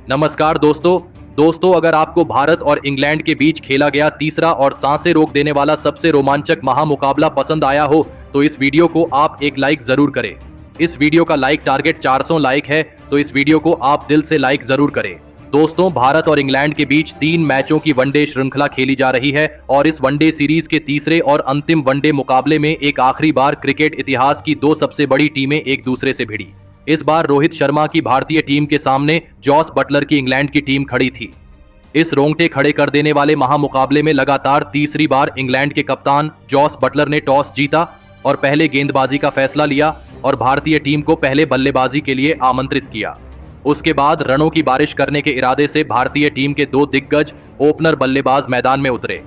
नमस्कार दोस्तों, अगर आपको भारत और इंग्लैंड के बीच खेला गया तीसरा और सांसें रोक देने वाला सबसे रोमांचक महामुकाबला पसंद आया हो तो इस वीडियो को आप एक लाइक जरूर करें। इस वीडियो का लाइक टारगेट 400 लाइक है, तो इस वीडियो को आप दिल से लाइक जरूर करें। दोस्तों, भारत और इंग्लैंड के बीच 3 मैचों की वनडे श्रृंखला खेली जा रही है और इस वनडे सीरीज के तीसरे और अंतिम वनडे मुकाबले में एक आखिरी बार क्रिकेट इतिहास की 2 सबसे बड़ी टीमें एक दूसरे से भिड़ी। इस बार रोहित शर्मा की भारतीय टीम के सामने जॉस बटलर की इंग्लैंड की टीम खड़ी थी। इस रोंगटे खड़े कर देने वाले महामुकाबले में लगातार तीसरी बार इंग्लैंड के कप्तान जॉस बटलर ने टॉस जीता और पहले गेंदबाजी का फैसला लिया और भारतीय टीम को पहले बल्लेबाजी के लिए आमंत्रित किया। उसके बाद रनों की बारिश करने के इरादे से भारतीय टीम के 2 दिग्गज ओपनर बल्लेबाज मैदान में उतरे।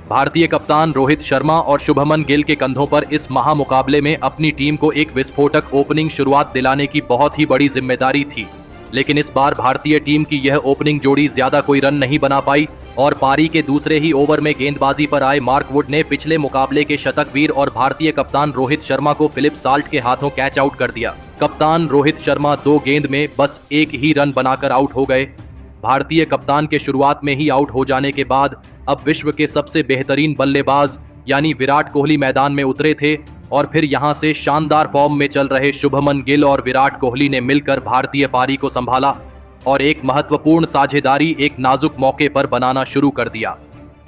भारतीय कप्तान रोहित शर्मा और शुभमन गिल के कंधों पर इस महामुकाबले में अपनी टीम को एक विस्फोटक ओपनिंग शुरुआत दिलाने की बहुत ही बड़ी जिम्मेदारी थी, लेकिन इस बार भारतीय टीम की यह ओपनिंग जोड़ी ज्यादा कोई रन नहीं बना पाई और पारी के दूसरे ही ओवर में गेंदबाजी पर आए मार्क वुड ने पिछले मुकाबले के शतकवीर और भारतीय कप्तान रोहित शर्मा को फिलिप साल्ट के हाथों कैच आउट कर दिया। कप्तान रोहित शर्मा 2 गेंद में बस 1 ही रन बनाकर आउट हो गए। भारतीय कप्तान के शुरुआत में ही आउट हो जाने के बाद अब विश्व के सबसे बेहतरीन बल्लेबाज यानी विराट कोहली मैदान में उतरे थे और फिर यहां से शानदार फॉर्म में चल रहे शुभमन गिल और विराट कोहली ने मिलकर भारतीय पारी को संभाला और एक महत्वपूर्ण साझेदारी एक नाजुक मौके पर बनाना शुरू कर दिया।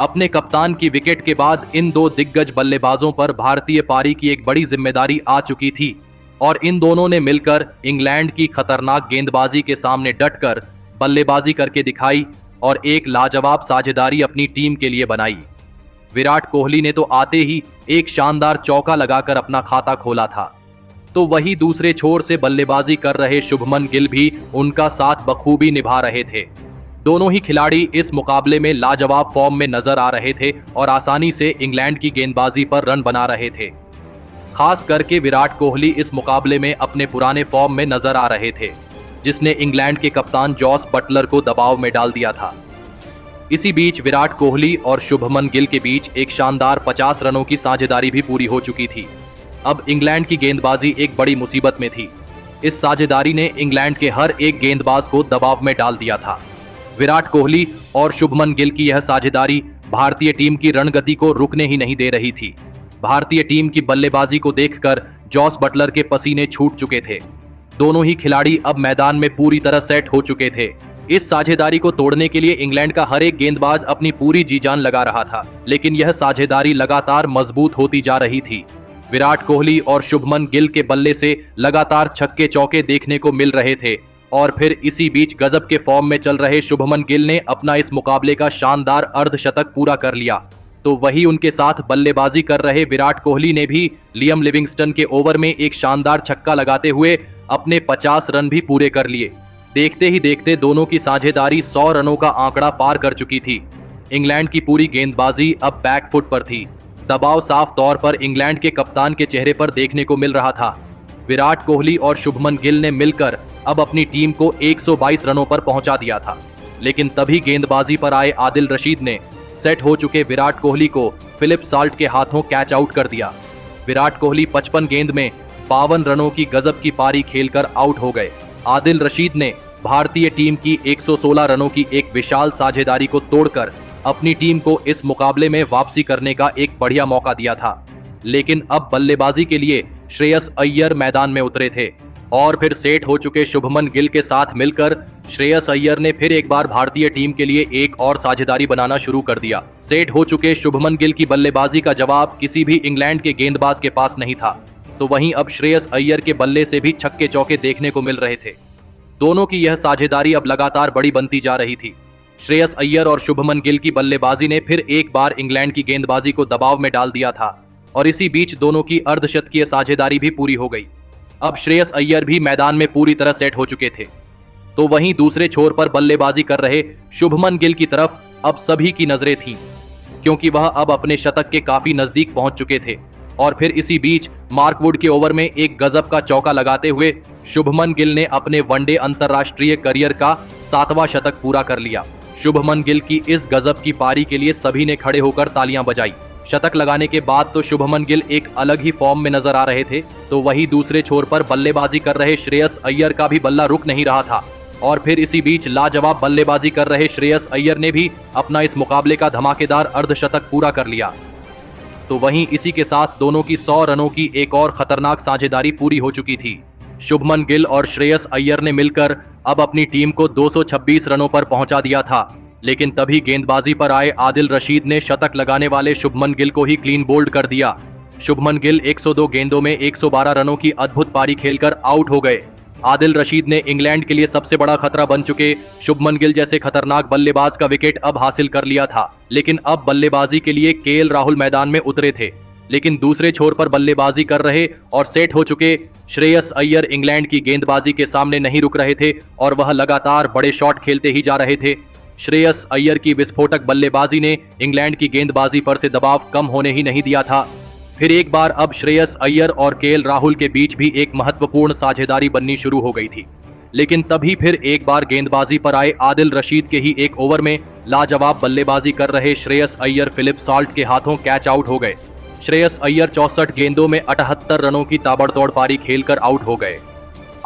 अपने कप्तान की विकेट के बाद इन 2 दिग्गज बल्लेबाजों पर भारतीय पारी की एक बड़ी जिम्मेदारी आ चुकी थी और इन दोनों ने मिलकर इंग्लैंड की खतरनाक गेंदबाजी के सामने डटकर बल्लेबाजी करके दिखाई और एक लाजवाब साझेदारी अपनी टीम के लिए बनाई। विराट कोहली ने तो आते ही एक शानदार चौका लगाकर अपना खाता खोला था, तो वही दूसरे छोर से बल्लेबाजी कर रहे शुभमन गिल भी उनका साथ बखूबी निभा रहे थे। दोनों ही खिलाड़ी इस मुकाबले में लाजवाब फॉर्म में नजर आ रहे थे और आसानी से इंग्लैंड की गेंदबाजी पर रन बना रहे थे। खास करके विराट कोहली इस मुकाबले में अपने पुराने फॉर्म में नजर आ रहे थे, जिसने इंग्लैंड के कप्तान जॉस बटलर को दबाव में डाल दिया था। इसी बीच विराट कोहली और शुभमन गिल के बीच एक शानदार 50 रनों की साझेदारी भी पूरी हो चुकी थी। अब इंग्लैंड की गेंदबाजी एक बड़ी मुसीबत में थी। इस साझेदारी ने इंग्लैंड के हर एक गेंदबाज को दबाव में डाल दिया था। विराट कोहली और शुभमन गिल की यह साझेदारी भारतीय टीम की रणगति को रुकने ही नहीं दे रही थी। भारतीय टीम की बल्लेबाजी को देखकर जॉस बटलर के पसीने छूट चुके थे। दोनों ही खिलाड़ी अब मैदान में पूरी तरह सेट हो चुके थे। इस साझेदारी को तोड़ने के लिए इंग्लैंड का हर एक गेंदबाज अपनी पूरी जी जान लगा रहा था, लेकिन यह साझेदारी लगातार मजबूत होती जा रही थी। विराट कोहली और शुभमन गिल के बल्ले से लगातार छक्के चौके देखने को मिल रहे थे और फिर इसी बीच गजब के फॉर्म में चल रहे शुभमन गिल ने अपना इस मुकाबले का शानदार अर्धशतक पूरा कर लिया, तो वही उनके साथ बल्लेबाजी कर रहे विराट कोहली ने भी लियम लिविंगस्टन के ओवर में एक शानदार छक्का लगाते हुए अपने 50 रन भी पूरे कर लिए। देखते ही देखते दोनों की साझेदारी 100 रनों का आंकड़ा पार कर चुकी थी। इंग्लैंड की पूरी गेंदबाजी अब बैकफुट पर थी। दबाव साफ तौर पर इंग्लैंड के कप्तान के चेहरे पर देखने को मिल रहा था। विराट कोहली और शुभमन गिल ने मिलकर अब अपनी टीम को 122 रनों पर पहुंचा दिया था, लेकिन तभी गेंदबाजी पर आए आदिल रशीद ने सेट हो चुके विराट कोहली को फिलिप साल्ट के हाथों कैच आउट कर दिया। विराट कोहली 55 गेंद में 52 रनों की गजब की पारी खेलकर आउट हो गए। आदिल रशीद ने भारतीय टीम की 116 रनों की एक विशाल साझेदारी को तोड़कर अपनी टीम को इस मुकाबले में वापसी करने का एक बढ़िया मौका दिया था, लेकिन अब बल्लेबाजी के लिए श्रेयस अय्यर मैदान में उतरे थे और फिर सेट हो चुके शुभमन गिल के साथ मिलकर श्रेयस अय्यर ने फिर एक बार भारतीय टीम के लिए एक और साझेदारी बनाना शुरू कर दिया। सेट हो चुके शुभमन गिल की बल्लेबाजी का जवाब किसी भी इंग्लैंड के गेंदबाज के पास नहीं था, तो वहीं अब श्रेयस अय्यर के बल्ले से भी छक्के चौके देखने को मिल रहे थे। दोनों की यह साझेदारी अब लगातार बड़ी बनती जा रही थी। श्रेयस अय्यर और शुभमन गिल की बल्लेबाजी ने फिर एक बार इंग्लैंड की गेंदबाजी को दबाव में डाल दिया था और इसी बीच दोनों की अर्धशतकीय साझेदारी भी पूरी हो गई। अब श्रेयस अय्यर भी मैदान में पूरी तरह सेट हो चुके थे, तो वहीं दूसरे छोर पर बल्लेबाजी कर रहे शुभमन गिल की तरफ अब सभी की नजरें थीं, क्योंकि वह अब अपने शतक के काफी नजदीक पहुंच चुके थे। और फिर इसी बीच मार्क वुड के ओवर में एक गजब का चौका लगाते हुए शुभमन गिल ने अपने वनडे अंतर्राष्ट्रीय करियर का 7वां शतक पूरा कर लिया। शुभमन गिल की इस गजब की पारी के लिए सभी ने खड़े होकर तालियां बजाई। शतक लगाने के बाद तो शुभमन गिल एक अलग ही फॉर्म में नजर आ रहे थे, तो वहीं दूसरे छोर पर बल्लेबाजी कर रहे श्रेयस अय्यर का भी बल्ला रुक नहीं रहा था। और फिर इसी बीच लाजवाब बल्लेबाजी कर रहे श्रेयस अय्यर ने भी अपना इस मुकाबले का धमाकेदार अर्धशतक पूरा कर लिया। तो वहीं इसी के साथ दोनों की 100 रनों की एक और खतरनाक साझेदारी पूरी हो चुकी थी। शुभमन गिल और श्रेयस अय्यर ने मिलकर अब अपनी टीम को 226 रनों पर पहुंचा दिया था, लेकिन तभी गेंदबाजी पर आए आदिल रशीद ने शतक लगाने वाले शुभमन गिल को ही क्लीन बोल्ड कर दिया। शुभमन गिल 102 गेंदों में 112 रनों की अद्भुत पारी खेलकर आउट हो गए। आदिल रशीद ने इंग्लैंड के लिए सबसे बड़ा खतरा बन चुके शुभमन गिल जैसे खतरनाक बल्लेबाज का विकेट अब हासिल कर लिया था, लेकिन अब बल्लेबाजी के लिए केएल राहुल मैदान में उतरे थे। लेकिन दूसरे छोर पर बल्लेबाजी कर रहे और सेट हो चुके श्रेयस अय्यर इंग्लैंड की गेंदबाजी के सामने नहीं रुक रहे थे और वह लगातार बड़े शॉट खेलते ही जा रहे थे। श्रेयस अय्यर की विस्फोटक बल्लेबाजी ने इंग्लैंड की गेंदबाजी पर से दबाव कम होने ही नहीं दिया था। फिर एक बार अब श्रेयस अय्यर और केएल राहुल के बीच भी एक महत्वपूर्ण साझेदारी बननी शुरू हो गई थी, लेकिन तभी फिर एक बार गेंदबाजी पर आए आदिल रशीद के ही एक ओवर में लाजवाब बल्लेबाजी कर रहे श्रेयस अय्यर फिलिप सॉल्ट के हाथों कैच आउट हो गए। श्रेयस अय्यर 64 गेंदों में 78 रनों की ताबड़तोड़ पारी खेलकर आउट हो गए।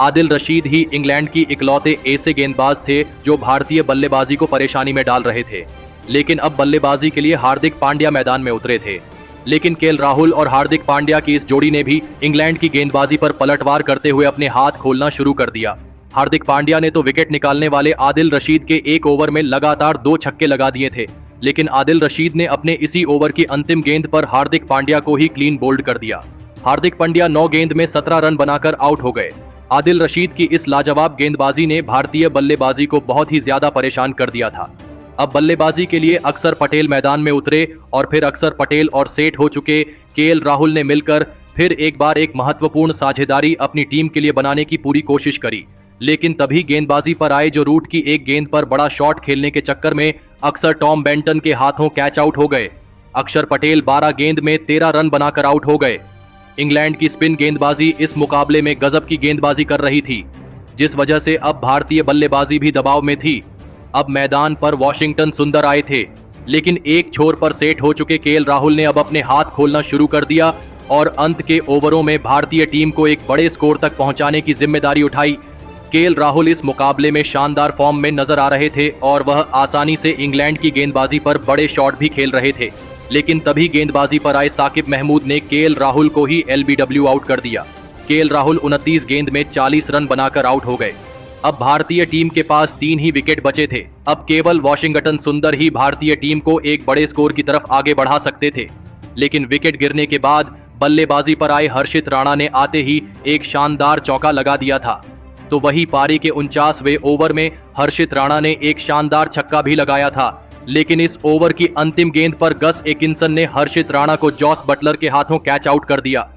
आदिल रशीद ही इंग्लैंड की इकलौते ऐसे गेंदबाज थे जो भारतीय बल्लेबाजी को परेशानी में डाल रहे थे, लेकिन अब बल्लेबाजी के लिए हार्दिक पांड्या मैदान में उतरे थे। लेकिन केएल राहुल और हार्दिक पांड्या की इस जोड़ी ने भी इंग्लैंड की गेंदबाजी पर पलटवार करते हुए अपने हाथ खोलना शुरू कर दिया। हार्दिक पांड्या ने तो विकेट निकालने वाले आदिल रशीद के एक ओवर में लगातार 2 छक्के लगा दिए थे, लेकिन आदिल रशीद ने अपने इसी ओवर की अंतिम गेंद पर हार्दिक पांड्या को ही क्लीन बोल्ड कर दिया। हार्दिक पांड्या 9 गेंद में 17 रन बनाकर आउट हो गए। आदिल रशीद की इस लाजवाब गेंदबाजी ने भारतीय बल्लेबाजी को बहुत ही ज्यादा परेशान कर दिया था। अब बल्लेबाजी के लिए अक्षर पटेल मैदान में उतरे और फिर अक्षर पटेल और सेट हो चुके केएल राहुल ने मिलकर फिर एक बार एक महत्वपूर्ण साझेदारी अपनी टीम के लिए बनाने की पूरी कोशिश करी, लेकिन तभी गेंदबाजी पर आए जो रूट की एक गेंद पर बड़ा शॉट खेलने के चक्कर में अक्सर टॉम बेंटन के हाथों कैच आउट हो गए। अक्षर पटेल 12 गेंद में 13 रन बनाकर आउट हो गए। इंग्लैंड की स्पिन गेंदबाजी इस मुकाबले में गजब की गेंदबाजी कर रही थी, जिस वजह से अब भारतीय बल्लेबाजी भी दबाव में थी। अब मैदान पर वॉशिंगटन सुंदर आए थे, लेकिन एक छोर पर सेट हो चुके केएल राहुल ने अब अपने हाथ खोलना शुरू कर दिया और अंत के ओवरों में भारतीय टीम को एक बड़े स्कोर तक पहुंचाने की जिम्मेदारी उठाई। केएल राहुल इस मुकाबले में शानदार फॉर्म में नजर आ रहे थे और वह आसानी से इंग्लैंड की गेंदबाजी पर बड़े शॉट भी खेल रहे थे, लेकिन तभी गेंदबाजी पर आए साकिब महमूद ने केएल राहुल को ही एलबीडब्ल्यू आउट कर दिया। केएल राहुल 29 गेंद में 40 रन बनाकर आउट हो गए। अब भारतीय टीम के पास 3 ही विकेट बचे थे। अब केवल वॉशिंगटन सुंदर ही भारतीय टीम को एक बड़े स्कोर की तरफ आगे बढ़ा सकते थे, लेकिन विकेट गिरने के बाद बल्लेबाजी पर आए हर्षित राणा ने आते ही एक शानदार चौका लगा दिया था। तो वही पारी के 49वें ओवर में हर्षित राणा ने एक शानदार छक्का भी लगाया था, लेकिन इस ओवर की अंतिम गेंद पर गस एकिंसन ने हर्षित राणा को जॉस बटलर के हाथों कैच आउट कर दिया।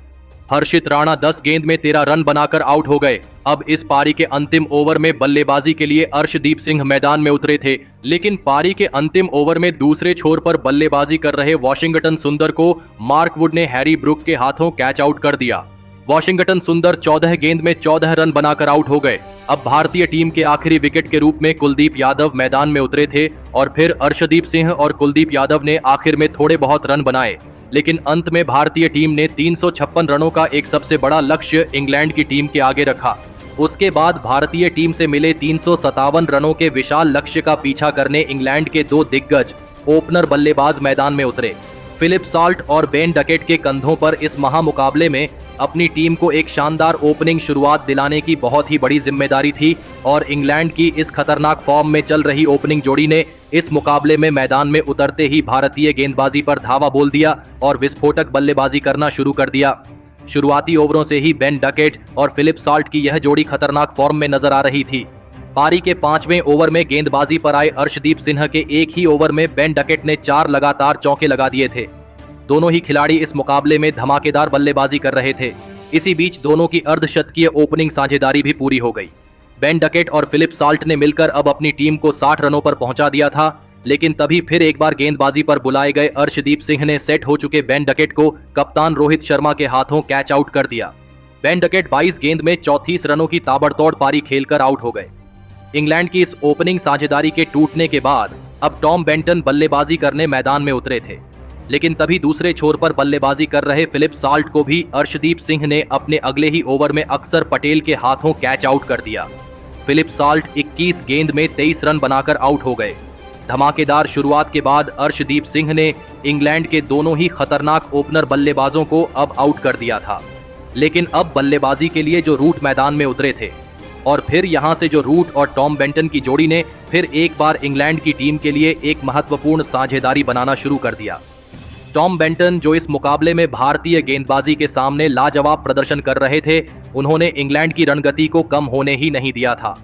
हर्षित राणा 10 गेंद में 13 रन बनाकर आउट हो गए। अब इस पारी के अंतिम ओवर में बल्लेबाजी के लिए अर्शदीप सिंह मैदान में उतरे थे, लेकिन पारी के अंतिम ओवर में दूसरे छोर पर बल्लेबाजी कर रहे वॉशिंगटन सुंदर को मार्क वुड ने हैरी ब्रुक के हाथों कैच आउट कर दिया। वॉशिंगटन सुंदर 14 गेंद में 14 रन बनाकर आउट हो गए। अब भारतीय टीम के आखिरी विकेट के रूप में कुलदीप यादव मैदान में उतरे थे और फिर अर्शदीप सिंह और कुलदीप यादव ने आखिर में थोड़े बहुत रन बनाए, लेकिन अंत में भारतीय टीम ने 356 रनों का एक सबसे बड़ा लक्ष्य इंग्लैंड की टीम के आगे रखा। उसके बाद भारतीय टीम से मिले 357 रनों के विशाल लक्ष्य का पीछा करने इंग्लैंड के 2 दिग्गज ओपनर बल्लेबाज मैदान में उतरे। फिलिप सॉल्ट और बेन डकेट के कंधों पर इस महामुकाबले में अपनी टीम को एक शानदार ओपनिंग शुरुआत दिलाने की बहुत ही बड़ी जिम्मेदारी थी और इंग्लैंड की इस खतरनाक फॉर्म में चल रही ओपनिंग जोड़ी ने इस मुकाबले में मैदान में उतरते ही भारतीय गेंदबाजी पर धावा बोल दिया और विस्फोटक बल्लेबाजी करना शुरू कर दिया। शुरुआती ओवरों से ही बेन डकेट और फिलिप सॉल्ट की यह जोड़ी खतरनाक फॉर्म में नजर आ रही थी। पारी के 5वें ओवर में गेंदबाजी पर आए अर्शदीप सिंह के एक ही ओवर में बेन डकेट ने 4 लगातार चौके लगा दिए थे। दोनों ही खिलाड़ी इस मुकाबले में धमाकेदार बल्लेबाजी कर रहे थे। इसी बीच दोनों की अर्धशतकीय ओपनिंग साझेदारी भी पूरी हो गई। बेन डकेट और फिलिप सॉल्ट ने मिलकर अब अपनी टीम को 60 रनों पर पहुंचा दिया था, लेकिन तभी फिर एक बार गेंदबाजी पर बुलाए गए अर्शदीप सिंह ने सेट हो चुके बेन डकेट को कप्तान रोहित शर्मा के हाथों कैच आउट कर दिया। बेन डकेट 22 गेंद में 34 रनों की ताबड़तोड़ पारी खेलकर आउट हो गए। इंग्लैंड की इस ओपनिंग साझेदारी के टूटने के बाद अब टॉम बेंटन बल्लेबाजी करने मैदान में उतरे थे, लेकिन तभी दूसरे छोर पर बल्लेबाजी कर रहे फिलिप सॉल्ट को भी अर्शदीप सिंह ने अपने अगले ही ओवर में अक्षर पटेल के हाथों कैच आउट कर दिया। फिलिप साल्ट 21 गेंद में 23 रन बनाकर आउट हो गए। धमाकेदार शुरुआत के बाद अर्शदीप सिंह ने इंग्लैंड के दोनों ही खतरनाक ओपनर बल्लेबाजों को अब आउट कर दिया था। लेकिन अब बल्लेबाजी के लिए जो रूट मैदान में उतरे थे और फिर यहां से जो रूट और टॉम बेंटन की जोड़ी ने फिर एक बार इंग्लैंड की टीम के लिए एक महत्वपूर्ण साझेदारी बनाना शुरू कर दिया। टॉम बेंटन, जो इस मुकाबले में भारतीय गेंदबाजी के सामने लाजवाब प्रदर्शन कर रहे थे, उन्होंने इंग्लैंड की रणगति को कम होने ही नहीं दिया था।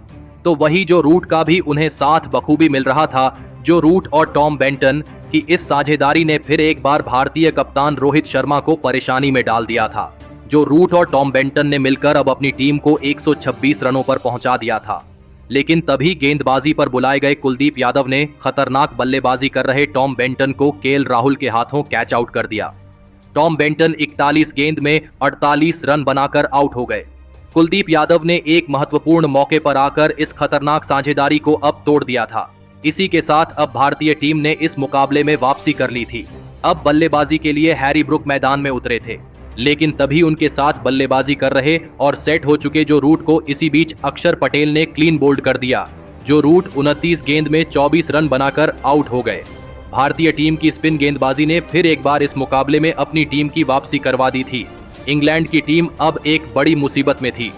तो वही जो रूट का भी उन्हें साथ बखूबी मिल रहा था। जो रूट और टॉम बेंटन की इस साझेदारी ने फिर एक बार भारतीय कप्तान रोहित शर्मा को परेशानी में डाल दिया था। जो रूट और टॉम बेंटन ने मिलकर अब अपनी टीम को 126 रनों पर पहुंचा दिया था। लेकिन तभी गेंदबाजी पर बुलाए गए कुलदीप यादव ने खतरनाक बल्लेबाजी कर रहे टॉम बेंटन को केएल राहुल के हाथों कैच आउट कर दिया। टॉम बेंटन 41 गेंद में 48 रन बनाकर आउट हो गए। कुलदीप यादव ने एक महत्वपूर्ण मौके पर आकर इस खतरनाक साझेदारी को अब तोड़ दिया था। इसी के साथ अब भारतीय टीम ने इस मुकाबले में वापसी कर ली थी। अब बल्लेबाजी के लिए हैरी ब्रुक मैदान में उतरे थे, लेकिन तभी उनके साथ बल्लेबाजी कर रहे और सेट हो चुके जो रूट को इसी बीच अक्षर पटेल ने क्लीन बोल्ड कर दिया। जो रूट 29 गेंद में 24 रन बनाकर आउट हो गए। भारतीय टीम की स्पिन गेंदबाजी ने फिर एक बार इस मुकाबले में अपनी टीम की वापसी करवा दी थी। इंग्लैंड की टीम अब एक बड़ी मुसीबत में थी।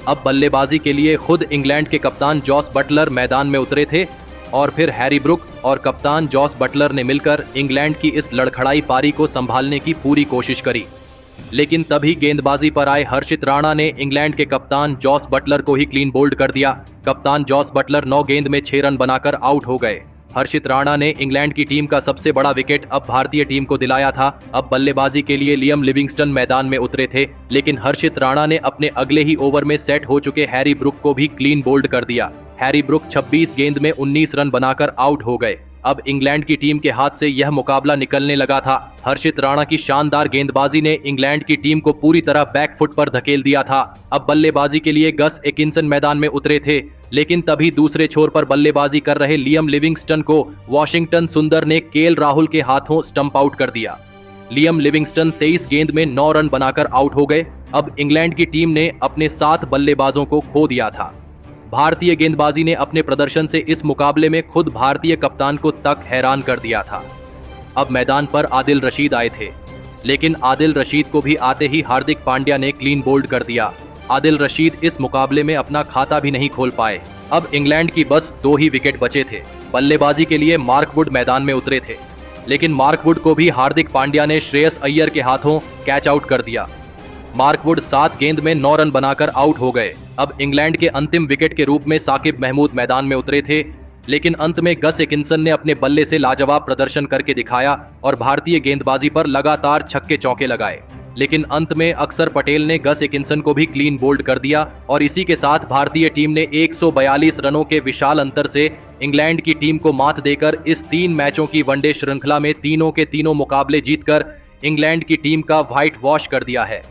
अब बल्लेबाजी के लिए खुद इंग्लैंड के कप्तान जॉस बटलर मैदान में उतरे थे और फिर हैरी ब्रुक और कप्तान जॉस बटलर ने मिलकर इंग्लैंड की इस लड़खड़ाई पारी को संभालने की पूरी कोशिश करी। लेकिन तभी गेंदबाजी पर आए हर्षित राणा ने इंग्लैंड के कप्तान जॉस बटलर को ही क्लीन बोल्ड कर दिया। कप्तान जॉस बटलर 9 गेंद में 6 रन बनाकर आउट हो गए। हर्षित राणा ने इंग्लैंड की टीम का सबसे बड़ा विकेट अब भारतीय टीम को दिलाया था। अब बल्लेबाजी के लिए लियम लिविंगस्टन मैदान में उतरे थे, लेकिन हर्षित राणा ने अपने अगले ही ओवर में सेट हो चुके हैरी ब्रुक को भी क्लीन बोल्ड कर दिया। हैरी ब्रुक 26 गेंद में 19 रन बनाकर आउट हो गए। अब इंग्लैंड की टीम के हाथ से यह मुकाबला निकलने लगा था। हर्षित राणा की शानदार गेंदबाजी ने इंग्लैंड की टीम को पूरी तरह बैकफुट पर धकेल दिया था। अब बल्लेबाजी के लिए गस एकिंसन मैदान में उतरे थे, लेकिन तभी दूसरे छोर पर बल्लेबाजी कर रहे लियम लिविंगस्टन को वॉशिंगटन सुंदर ने केएल राहुल के हाथों स्टंप आउट कर दिया। लियम लिविंगस्टन 23 गेंद में 9 रन बनाकर आउट हो गए। अब इंग्लैंड की टीम ने अपने 7 बल्लेबाजों को खो दिया था। भारतीय गेंदबाजी ने अपने प्रदर्शन से इस मुकाबले में खुद भारतीय कप्तान को तक हैरान कर दिया था। अब मैदान पर आदिल रशीद आए थे, लेकिन आदिल रशीद को भी आते ही हार्दिक पांड्या ने क्लीन बोल्ड कर दिया। आदिल रशीद इस मुकाबले में अपना खाता भी नहीं खोल पाए। अब इंग्लैंड की बस 2 ही विकेट बचे थे। बल्लेबाजी के लिए मार्क वुड मैदान में उतरे थे, लेकिन मार्क वुड को भी हार्दिक पांड्या ने श्रेयस अय्यर के हाथों कैच आउट कर दिया। मार्क वुड 7 गेंद में 9 रन बनाकर आउट हो गए। अब इंग्लैंड के अंतिम विकेट के रूप में साकिब महमूद मैदान में उतरे थे, लेकिन अंत में गस एकिंसन ने अपने बल्ले से लाजवाब प्रदर्शन करके दिखाया और भारतीय गेंदबाजी पर लगातार छक्के चौके लगाए। लेकिन अंत में अक्षर पटेल ने गस एकिंसन को भी क्लीन बोल्ड कर दिया और इसी के साथ भारतीय टीम ने 142 रनों के विशाल अंतर से इंग्लैंड की टीम को मात देकर इस 3 मैचों की वनडे श्रृंखला में तीनों के तीनों मुकाबले जीतकर इंग्लैंड की टीम का व्हाइट वॉश कर दिया है।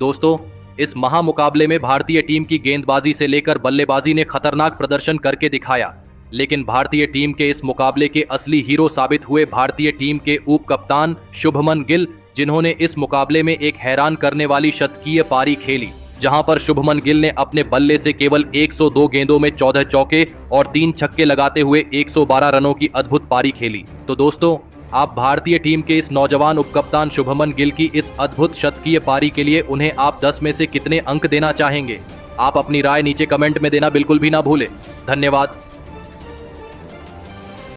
दोस्तों, इस महामुकाबले में भारतीय टीम की गेंदबाजी से लेकर बल्लेबाजी ने खतरनाक प्रदर्शन करके दिखाया, लेकिन भारतीय टीम के इस मुकाबले के असली हीरो साबित हुए भारतीय टीम के उप कप्तान शुभमन गिल, जिन्होंने इस मुकाबले में एक हैरान करने वाली शतकीय पारी खेली, जहां पर शुभमन गिल ने अपने बल्ले से केवल 102 गेंदों में 14 चौके और 3 छक्के लगाते हुए 112 रनों की अद्भुत पारी खेली। तो दोस्तों, आप भारतीय टीम के इस नौजवान उपकप्तान शुभमन गिल की इस अद्भुत शतकीय पारी के लिए उन्हें आप 10 में से कितने अंक देना चाहेंगे? आप अपनी राय नीचे कमेंट में देना बिल्कुल भी ना भूलें। धन्यवाद।